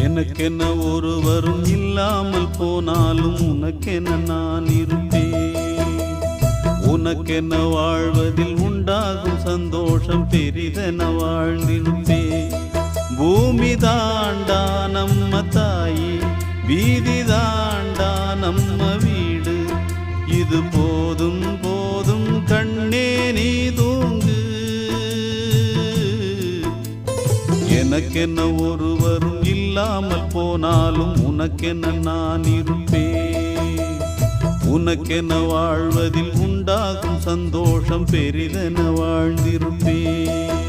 எனக்கென்ன ஒருவரும் இல்லாமல் போனாலும் உனக்கென நான் இருப்பேன். உனக்கென்ன வாழ்வதில் உண்டாகும் சந்தோஷம் பெரிதென வாழ்ந்திருப்பேன். பூமி தாண்டா நம்ம தாயி, வீதி தாண்டா நம்ம வீடு. இது போதும் போதும் கண்ணே நீ தூங்கு. எனக்கென்ன ஒருவரும் இல்லாமல் போனாலும் உனக்கென்ன நான் இருப்பேன். உனக்கென்ன வாழ்வதில் உண்டாகும் சந்தோஷம் பெரிதென வாழ்ந்திருப்பேன்.